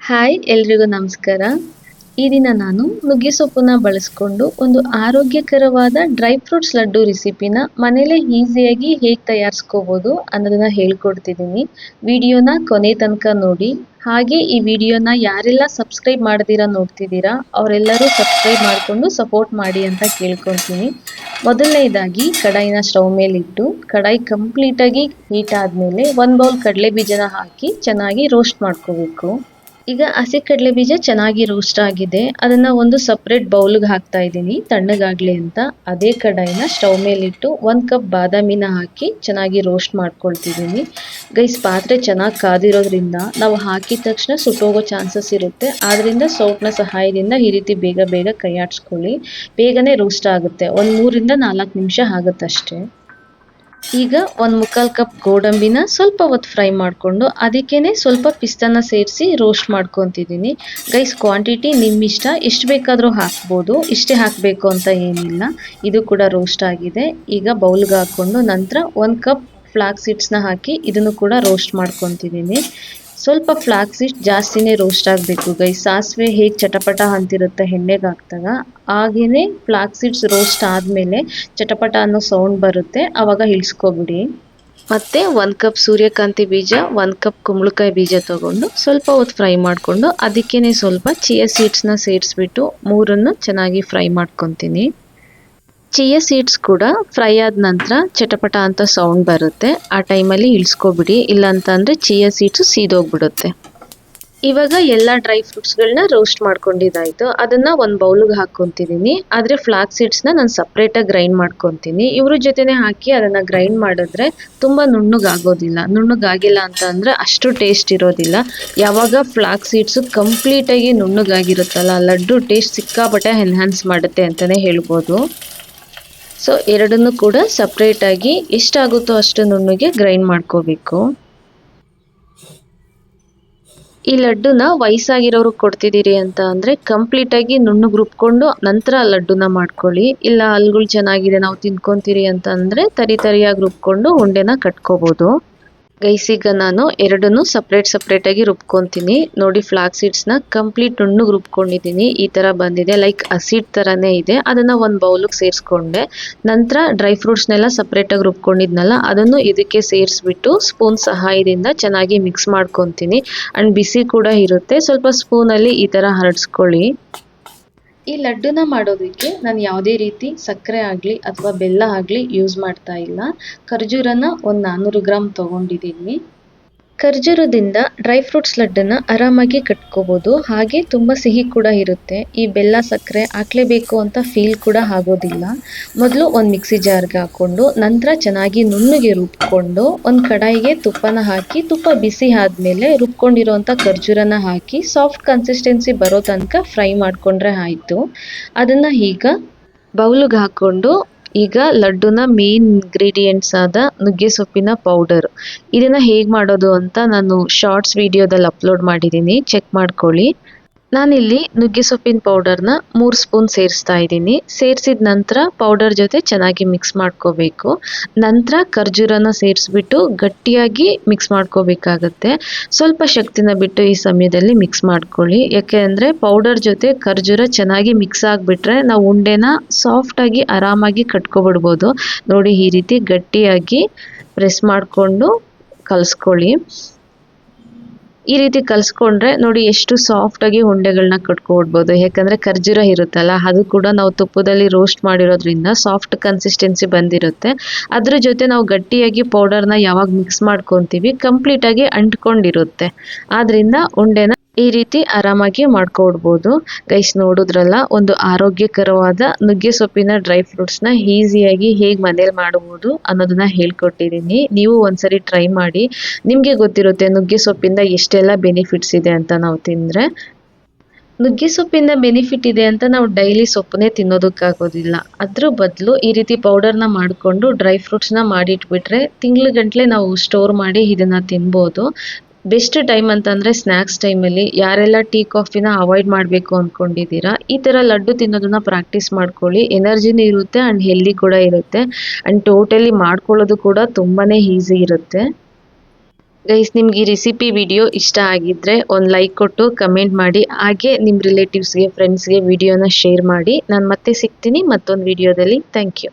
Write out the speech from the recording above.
Hi ಎಲ್ರಿಗೂ ನಮಸ್ಕಾರ. ಈ ದಿನ ನಾನು ನುಗ್ಗೆ ಸೊಪ್ಪನ್ನ ಬಳಸ್ಕೊಂಡು ಒಂದು ಆರೋಗ್ಯಕರವಾದ ಡ್ರೈ ಫ್ರೂಟ್ಸ್ ಲಡ್ಡು ರೆಸಿಪಿನ ಮನೇಲೆ ಈಸಿಯಾಗಿ ಹೇಗೆ ತಯಾರಿಸ್ಕೋಬೋದು ಅನ್ನೋದನ್ನ ಹೇಳ್ಕೊಡ್ತಿದ್ದೀನಿ. ವಿಡಿಯೋನ ಕೊನೆ ತನಕ ನೋಡಿ. ಹಾಗೆ ಈ ವಿಡಿಯೋನ ಯಾರೆಲ್ಲ ಸಬ್ಸ್ಕ್ರೈಬ್ ಮಾಡದಿರಾ ನೋಡ್ತಿದ್ದೀರಾ ಅವರೆಲ್ಲರೂ ಸಬ್ಸ್ಕ್ರೈಬ್ ಮಾಡಿಕೊಂಡು ಸಪೋರ್ಟ್ ಮಾಡಿ ಅಂತ ಕೇಳ್ಕೊತೀನಿ. ಮೊದಲನೇದಾಗಿ ಕಡಾಯಿನ ಸ್ಟವ್ ಮೇಲಿಟ್ಟು ಕಡಾಯಿ ಕಂಪ್ಲೀಟಾಗಿ ಹೀಟ್ ಆದಮೇಲೆ 1 ಬೌಲ್ ಕಡಲೆ ಬೀಜನ ಹಾಕಿ ಚೆನ್ನಾಗಿ ರೋಸ್ಟ್ ಮಾಡ್ಕೋಬೇಕು. ಈಗ ಹಸಿ ಕಡಲೆ ಬೀಜ ಚೆನ್ನಾಗಿ ರೋಸ್ಟ್ ಆಗಿದೆ. ಅದನ್ನ ಒಂದು ಸಪ್ರೇಟ್ ಬೌಲ್ಗೆ ಹಾಕ್ತಾ ಇದ್ದೀನಿ ತಣ್ಣಗಾಗ್ಲಿ ಅಂತ. ಅದೇ ಕಡಾಯಿನ ಸ್ಟವ್ ಮೇಲಿಟ್ಟು 1 ಕಪ್ ಬಾದಾಮಿನ ಹಾಕಿ ಚೆನ್ನಾಗಿ ರೋಸ್ಟ್ ಮಾಡ್ಕೊಳ್ತಿದ್ದೀನಿ. ಗೈಸ್, ಪಾತ್ರೆ ಚೆನ್ನಾಗಿ ಕಾದಿರೋದ್ರಿಂದ ನಾವು ಹಾಕಿದ ತಕ್ಷಣ ಸುಟ್ಟೋಗೋ ಚಾನ್ಸಸ್ ಇರುತ್ತೆ. ಆದ್ರಿಂದ ಸೌಟ್ನ ಸಹಾಯದಿಂದ ಈ ರೀತಿ ಬೇಗ ಬೇಗ ಕೈ ಆಡಿಸ್ಕೊಳ್ಳಿ. ಬೇಗನೆ ರೋಸ್ಟ್ ಆಗುತ್ತೆ. ಒಂದು 3 ರಿಂದ 4 ನಿಮಿಷ ಆಗುತ್ತಷ್ಟೇ. ಈಗ 1/4 ಕಪ್ ಗೋಡಂಬಿನ ಸ್ವಲ್ಪ ಹೊತ್ತು ಫ್ರೈ ಮಾಡಿಕೊಂಡು ಅದಕ್ಕೇನೆ ಸ್ವಲ್ಪ ಪಿಸ್ತಾನ ಸೇರಿಸಿ ರೋಸ್ಟ್ ಮಾಡ್ಕೊತಿದ್ದೀನಿ. ಗೈಸ್, ಕ್ವಾಂಟಿಟಿ ನಿಮ್ಮ ಇಷ್ಟ, ಎಷ್ಟು ಬೇಕಾದರೂ ಹಾಕ್ಬೋದು. ಇಷ್ಟೇ ಹಾಕಬೇಕು ಅಂತ ಏನಿಲ್ಲ. ಇದು ಕೂಡ ರೋಸ್ಟ್ ಆಗಿದೆ. ಈಗ ಬೌಲ್ಗೆ ಹಾಕ್ಕೊಂಡು ನಂತರ 1 ಕಪ್ ಫ್ಲಾಕ್ಸ್ ಸೀಡ್ಸ್ನ ಹಾಕಿ ಇದನ್ನು ಕೂಡ ರೋಸ್ಟ್ ಮಾಡ್ಕೊತಿದ್ದೀನಿ. ಸ್ವಲ್ಪ ಫ್ಲಾಕ್ಸ್ ಸೀಡ್ಸ್ ಜಾಸ್ತಿನೇ ರೋಸ್ಟ್ ಆಗಬೇಕು ಗೈಸ್. ಸಾಸಿವೆ ಹೇಗೆ ಚಟಪಟ ಅಂತಿರುತ್ತೆ ಎಣ್ಣೆಗೆ ಹಾಕಿದಾಗ, ಹಾಗೇನೆ ಫ್ಲಾಕ್ಸ್ ಸೀಡ್ಸ್ ರೋಸ್ಟ್ ಆದಮೇಲೆ ಚಟಪಟ ಅನ್ನೋ ಸೌಂಡ್ ಬರುತ್ತೆ, ಆವಾಗ ಇಳಿಸ್ಕೊಬಿಡಿ. ಮತ್ತು 1 ಕಪ್ ಸೂರ್ಯಕಾಂತಿ ಬೀಜ, 1 ಕಪ್ ಕುಂಬಳಕಾಯಿ ಬೀಜ ತೊಗೊಂಡು ಸ್ವಲ್ಪ ಹೊತ್ತು ಫ್ರೈ ಮಾಡಿಕೊಂಡು ಅದಕ್ಕೇ ಸ್ವಲ್ಪ ಚಿಯಾ ಸೀಡ್ಸ್ನ ಸೇರಿಸ್ಬಿಟ್ಟು ಮೂರನ್ನು ಚೆನ್ನಾಗಿ ಫ್ರೈ ಮಾಡ್ಕೊತೀನಿ. ಚಿಯಾ ಸೀಡ್ಸ್ ಕೂಡ ಫ್ರೈ ಆದ ನಂತರ ಚಟಪಟ ಅಂತ ಸೌಂಡ್ ಬರುತ್ತೆ. ಆ ಟೈಮಲ್ಲಿ ಇಳಿಸ್ಕೊಬಿಡಿ, ಇಲ್ಲಾಂತಂದರೆ ಚಿಯಾ ಸೀಡ್ಸು ಸೀದೋಗ್ಬಿಡುತ್ತೆ. ಇವಾಗ ಎಲ್ಲ ಡ್ರೈ ಫ್ರೂಟ್ಸ್ಗಳನ್ನ ರೋಸ್ಟ್ ಮಾಡ್ಕೊಂಡಿದ್ದಾಯಿತು. ಅದನ್ನು ಒಂದು ಬೌಲ್ಗೆ ಹಾಕ್ಕೊತಿದ್ದೀನಿ. ಆದರೆ ಫ್ಲಾಕ್ಸ್ ಸೀಡ್ಸ್ನ ನಾನು ಸಪ್ರೇಟಾಗಿ ಗ್ರೈಂಡ್ ಮಾಡ್ಕೊತೀನಿ. ಇವ್ರ ಜೊತೆನೇ ಹಾಕಿ ಅದನ್ನು ಗ್ರೈಂಡ್ ಮಾಡಿದ್ರೆ ತುಂಬ ನುಣ್ಣಗಾಗೋದಿಲ್ಲ. ನುಣ್ಣಗಾಗಿಲ್ಲ ಅಂತ ಅಂದರೆ ಅಷ್ಟು ಟೇಸ್ಟ್ ಇರೋದಿಲ್ಲ. ಯಾವಾಗ ಫ್ಲಾಕ್ಸ್ ಸೀಡ್ಸು ಕಂಪ್ಲೀಟಾಗಿ ನುಣ್ಣಗಾಗಿರುತ್ತಲ್ಲ, ಲಡ್ಡು ಟೇಸ್ಟ್ ಸಿಕ್ಕಾಪಟ್ಟೆ ಎನ್ಹ್ಯಾನ್ಸ್ ಮಾಡುತ್ತೆ ಅಂತಲೇ ಹೇಳ್ಬೋದು. ಸೊ ಎರಡನ್ನೂ ಕೂಡ ಸಪ್ರೇಟಾಗಿ ಎಷ್ಟಾಗುತ್ತೋ ಅಷ್ಟು ನುಣ್ಣಗೆ ಗ್ರೈಂಡ್ ಮಾಡ್ಕೋಬೇಕು. ಈ ಲಡ್ಡುನ ವಯಸ್ಸಾಗಿರೋರು ಕೊಡ್ತಿದ್ದೀರಿ ಅಂತ ಅಂದರೆ ಕಂಪ್ಲೀಟಾಗಿ ನುಣ್ಣಗೆ ರುಬ್ಕೊಂಡು ನಂತರ ಲಡ್ಡುನ ಮಾಡ್ಕೊಳ್ಳಿ. ಇಲ್ಲ ಹಲ್ಗಳು ಚೆನ್ನಾಗಿದೆ ನಾವು ತಿನ್ಕೊತೀರಿ ಅಂತ ಅಂದರೆ ತರಿಯಾಗಿ ರುಬ್ಕೊಂಡು ಉಂಡೆನ ಕಟ್ಕೋಬೋದು. ಗೈಸ್, ಈಗ ನಾನು ಎರಡನ್ನೂ ಸಪ್ರೇಟಾಗಿ ರುಬ್ಕೊತೀನಿ. ನೋಡಿ, ಫ್ಲಾಕ್ಸ್ ಸೀಡ್ಸ್ನ ಕಂಪ್ಲೀಟ್ ನುಣ್ಣಗೆ ರುಬ್ಕೊಂಡಿದ್ದೀನಿ. ಈ ಥರ ಬಂದಿದೆ, ಲೈಕ್ ಹಸಿಡ್ ಥರನೇ ಇದೆ. ಅದನ್ನು ಒಂದು ಬೌಲಿಗೆ ಸೇರಿಸ್ಕೊಂಡೆ. ನಂತರ ಡ್ರೈ ಫ್ರೂಟ್ಸ್ನೆಲ್ಲ ಸಪ್ರೇಟಾಗಿ ರುಬ್ಕೊಂಡಿದ್ನಲ್ಲ ಅದನ್ನು ಇದಕ್ಕೆ ಸೇರಿಸ್ಬಿಟ್ಟು ಸ್ಪೂನ್ ಸಹಾಯದಿಂದ ಚೆನ್ನಾಗಿ ಮಿಕ್ಸ್ ಮಾಡ್ಕೊತೀನಿ. ಆ್ಯಂಡ್ ಬಿಸಿ ಕೂಡ ಇರುತ್ತೆ. ಸ್ವಲ್ಪ ಸ್ಪೂನಲ್ಲಿ ಈ ಥರ ಹರಡಿಸ್ಕೊಳ್ಳಿ. ಈ ಲಡ್ಡುನ ಮಾಡೋದಕ್ಕೆ ನಾನು ಯಾವುದೇ ರೀತಿ ಸಕ್ಕರೆ ಆಗಲಿ ಅಥವಾ ಬೆಲ್ಲ ಆಗಲಿ ಯೂಸ್ ಮಾಡ್ತಾ ಇಲ್ಲ. ಖರ್ಜೂರನ ಒಂದು 400 ಗ್ರಾಮ್ ತೊಗೊಂಡಿದ್ದೀನಿ. ಖರ್ಜೂರದಿಂದ ಡ್ರೈ ಫ್ರೂಟ್ಸ್ ಲಡ್ಡನ್ನು ಆರಾಮಾಗಿ ಕಟ್ಕೋಬೋದು. ಹಾಗೆ ತುಂಬ ಸಿಹಿ ಕೂಡ ಇರುತ್ತೆ. ಈ ಬೆಲ್ಲ ಸಕ್ಕರೆ ಹಾಕಲೇಬೇಕು ಅಂತ ಫೀಲ್ ಕೂಡ ಆಗೋದಿಲ್ಲ. ಮೊದಲು ಒಂದು ಮಿಕ್ಸಿ ಜಾರ್ಗೆ ಹಾಕ್ಕೊಂಡು ನಂತರ ಚೆನ್ನಾಗಿ ನುಣ್ಣಗೆ ರುಬ್ಕೊಂಡು ಒಂದು ಕಡಾಯಿಗೆ ತುಪ್ಪನ ಹಾಕಿ, ತುಪ್ಪ ಬಿಸಿ ಆದಮೇಲೆ ರುಬ್ಕೊಂಡಿರೋಂಥ ಖರ್ಜೂರನ ಹಾಕಿ ಸಾಫ್ಟ್ ಕನ್ಸಿಸ್ಟೆನ್ಸಿ ಬರೋ ತನಕ ಫ್ರೈ ಮಾಡಿಕೊಂಡ್ರೆ ಆಯಿತು. ಅದನ್ನು ಈಗ ಬೌಲಿಗೆ ಹಾಕ್ಕೊಂಡು ಈಗ ಲಡ್ಡುನ ಮೇನ್ ಇಂಗ್ರೀಡಿಯೆಂಟ್ಸ್ ಆದ ನುಗ್ಗೆ ಸೊಪ್ಪಿನ ಪೌಡರ್, ಇದನ್ನು ಹೇಗೆ ಮಾಡೋದು ಅಂತ ನಾನು ಶಾರ್ಟ್ಸ್ ವಿಡಿಯೋದಲ್ಲಿ ಅಪ್ಲೋಡ್ ಮಾಡಿದ್ದೀನಿ, ಚೆಕ್ ಮಾಡ್ಕೊಳ್ಳಿ. ನಾನಿಲ್ಲಿ ನುಗ್ಗೆ ಸೊಪ್ಪಿನ ಪೌಡರ್ನ 3 ಸ್ಪೂನ್ ಸೇರಿಸ್ತಾ ಇದ್ದೀನಿ. ಸೇರಿಸಿದ ನಂತರ ಪೌಡರ್ ಜೊತೆ ಚೆನ್ನಾಗಿ ಮಿಕ್ಸ್ ಮಾಡ್ಕೋಬೇಕು. ನಂತರ ಖರ್ಜೂರನ ಸೇರಿಸ್ಬಿಟ್ಟು ಗಟ್ಟಿಯಾಗಿ ಮಿಕ್ಸ್ ಮಾಡ್ಕೋಬೇಕಾಗತ್ತೆ. ಸ್ವಲ್ಪ ಶಕ್ತಿನ ಬಿಟ್ಟು ಈ ಸಮಯದಲ್ಲಿ ಮಿಕ್ಸ್ ಮಾಡ್ಕೊಳ್ಳಿ. ಯಾಕೆ ಅಂದರೆ ಪೌಡರ್ ಜೊತೆ ಖರ್ಜೂರ ಚೆನ್ನಾಗಿ ಮಿಕ್ಸ್ ಆಗಿಬಿಟ್ರೆ ನಾವು ಉಂಡೆನ ಸಾಫ್ಟಾಗಿ ಆರಾಮಾಗಿ ಕಟ್ಕೊಬಿಡ್ಬೋದು. ನೋಡಿ, ಈ ರೀತಿ ಗಟ್ಟಿಯಾಗಿ ಪ್ರೆಸ್ ಮಾಡಿಕೊಂಡು ಕಲಿಸ್ಕೊಳ್ಳಿ. ಈ ರೀತಿ ಕಲಿಸ್ಕೊಂಡ್ರೆ ನೋಡಿ ಎಷ್ಟು ಸಾಫ್ಟಾಗಿ ಉಂಡೆಗಳನ್ನ ಕಟ್ಕೊಬಿಡ್ಬೋದು. ಯಾಕಂದರೆ ಖರ್ಜೂರ ಇರುತ್ತಲ್ಲ, ಅದು ಕೂಡ ನಾವು ತುಪ್ಪದಲ್ಲಿ ರೋಸ್ಟ್ ಮಾಡಿರೋದ್ರಿಂದ ಸಾಫ್ಟ್ ಕನ್ಸಿಸ್ಟೆನ್ಸಿ ಬಂದಿರುತ್ತೆ. ಅದ್ರ ಜೊತೆ ನಾವು ಗಟ್ಟಿಯಾಗಿ ಪೌಡರ್ನ ಯಾವಾಗ ಮಿಕ್ಸ್ ಮಾಡ್ಕೊತೀವಿ ಕಂಪ್ಲೀಟಾಗಿ ಅಂಟ್ಕೊಂಡಿರುತ್ತೆ. ಆದ್ದರಿಂದ ಉಂಡೆನ ಈ ರೀತಿ ಆರಾಮಾಗಿ ಮಾಡ್ಕೊಡ್ಬೋದು. ಗೈಸ್, ನೋಡಿದ್ರಲ್ಲ, ಒಂದು ಆರೋಗ್ಯಕರವಾದ ನುಗ್ಗೆ ಸೊಪ್ಪಿನ ಡ್ರೈ ಫ್ರೂಟ್ಸ್ನ ಈಸಿಯಾಗಿ ಹೇಗೆ ಮನೇಲಿ ಮಾಡ್ಬೋದು ಅನ್ನೋದನ್ನ ಹೇಳ್ಕೊಟ್ಟಿದ್ದೀನಿ. ನೀವು ಒಂದ್ಸರಿ ಟ್ರೈ ಮಾಡಿ. ನಿಮಗೆ ಗೊತ್ತಿರುತ್ತೆ ನುಗ್ಗೆ ಸೊಪ್ಪಿಂದ ಎಷ್ಟೆಲ್ಲ ಬೆನಿಫಿಟ್ಸ್ ಇದೆ ಅಂತ. ನಾವು ತಿಂದರೆ ನುಗ್ಗೆ ಸೊಪ್ಪಿಂದ ಬೆನಿಫಿಟ್ ಇದೆ ಅಂತ ನಾವು ಡೈಲಿ ಸೊಪ್ಪನ್ನೇ ತಿನ್ನೋದಕ್ಕಾಗೋದಿಲ್ಲ. ಅದ್ರ ಬದಲು ಈ ರೀತಿ ಪೌಡರ್ನ ಮಾಡಿಕೊಂಡು ಡ್ರೈ ಫ್ರೂಟ್ಸ್ನ ಮಾಡಿಟ್ಬಿಟ್ರೆ ತಿಂಗ್ಳುಗಟ್ಟಲೆ ನಾವು ಸ್ಟೋರ್ ಮಾಡಿ ಇದನ್ನು ತಿನ್ಬೋದು. ಬೆಸ್ಟ್ ಟೈಮ್ ಅಂತಂದರೆ ಸ್ನ್ಯಾಕ್ಸ್ ಟೈಮಲ್ಲಿ. ಯಾರೆಲ್ಲ ಟೀ ಕಾಫಿನ ಅವಾಯ್ಡ್ ಮಾಡಬೇಕು ಅಂದ್ಕೊಂಡಿದ್ದೀರಾ, ಈ ಥರ ಲಡ್ಡು ತಿನ್ನೋದನ್ನ ಪ್ರಾಕ್ಟೀಸ್ ಮಾಡ್ಕೊಳ್ಳಿ. ಎನರ್ಜಿನೂ ಇರುತ್ತೆ ಆ್ಯಂಡ್ ಹೆಲ್ದಿ ಕೂಡ ಇರುತ್ತೆ. ಆ್ಯಂಡ್ ಟೋಟಲಿ ಮಾಡ್ಕೊಳ್ಳೋದು ಕೂಡ ತುಂಬಾ ಈಸಿ ಇರುತ್ತೆ. ಗೈಸ್, ನಿಮ್ಗೆ ಈ ರೆಸಿಪಿ ವಿಡಿಯೋ ಇಷ್ಟ ಆಗಿದ್ರೆ ಒಂದು ಲೈಕ್ ಕೊಟ್ಟು ಕಮೆಂಟ್ ಮಾಡಿ, ಹಾಗೆ ನಿಮ್ಮ ರಿಲೇಟಿವ್ಸ್ಗೆ ಫ್ರೆಂಡ್ಸ್ಗೆ ವಿಡಿಯೋನ ಶೇರ್ ಮಾಡಿ. ನಾನು ಮತ್ತೆ ಸಿಗ್ತೀನಿ ಮತ್ತೊಂದು ವಿಡಿಯೋದಲ್ಲಿ. Thank you.